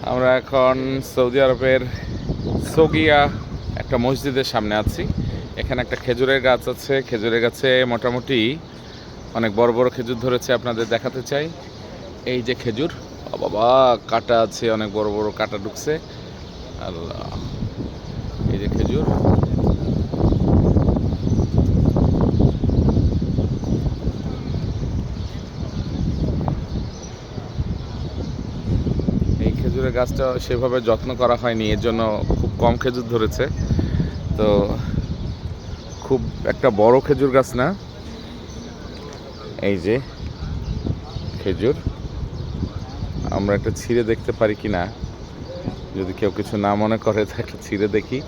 আমরা এখন সৌদি আরবের সোগিয়া একটা মসজিদের সামনে আছি। এখানে একটা খেজুরের গাছ আছে। খেজুরের গাছে মোটামুটি অনেক বড় বড় খেজুর ধরেছে, আপনাদের দেখাতে চাই। এই যে খেজুর, বাবা কাটা আছে, অনেক বড় বড় কাটা ঢুকছে। আল্লাহ, এই যে খেজুর। এই খেজুরের গাছটা সেভাবে যত্ন করা হয়নি, এর জন্য খুব কম খেজুর ধরেছে। তো খুব একটা বড় খেজুর গাছ না। এই যে খেজুর, আমরা একটা ছিঁড়ে দেখতে পারি কি না, যদি কেউ কিছু না মনে করে তো একটা ছিঁড়ে দেখি।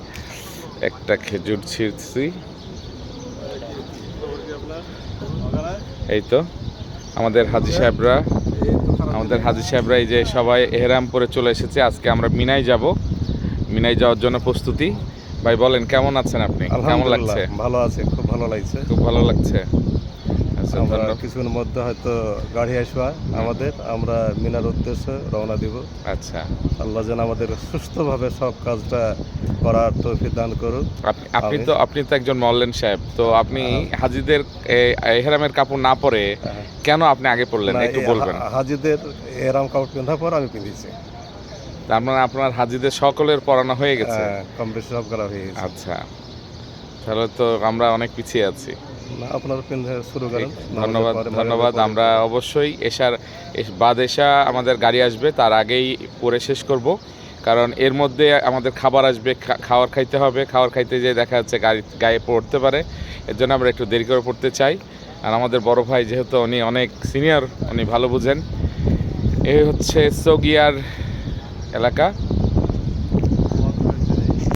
একটা খেজুর ছিঁড়ছি। এই তো আমাদের হাজী সাহেবরা এই যে সবাই এহরাম পরে চলে এসেছে। আজকে আমরা মিনায় যাব। মিনায় যাওয়ার জন্য প্রস্তুতি। ভাই বলেন, কেমন আছেন আপনি? কেমন লাগছে? ভালো আছে, খুব ভালো লাগছে। খুব ভালো লাগছে। আচ্ছা, আমরা ধন্যবাদ। কিছুক্ষণের মধ্যে হয়তো গাড়ি আসবা আমরা মিনার উদ্দেশ্যে রওনা দিব। আচ্ছা, আল্লাহ যেন আমাদের সুস্থভাবে সব কাজটা করার তৌফিক দান করুক। আপনি তো একজন মওল্যান সাহেব, তো আপনি হাজীদের এহরামের কাপড় না পরে কেন আপনি আগে পড়লেন, না, একটু এই বলবেন? হাজিদের এহরাম কাপড় পিন্ধার পর আমি পিঁধেছি। তার মানে আপনার হাজীদের সকলের পরানো হয়ে গেছে? কম বেশি সব করা হয়ে গেছে। আচ্ছা, তাহলে তো আমরা অনেক পিছিয়ে আছি। না, আপনারা পিন্ধে শুরু করেন। ধন্যবাদ, ধন্যবাদ। আমরা অবশ্যই এশা আমাদের গাড়ি আসবে, তার আগেই পরে শেষ করব। কারণ এর মধ্যে আমাদের খাবার আসবে, খাবার খাইতে হবে। খাবার খাইতে যেয়ে দেখা যাচ্ছে গায়ে পড়তে পারে, এর জন্য আমরা একটু দেরি করে পড়তে চাই। আর আমাদের বড় ভাই যেহেতু উনি অনেক সিনিয়র, উনি ভালো বুঝেন। এই হচ্ছে সোগিয়ার এলাকা।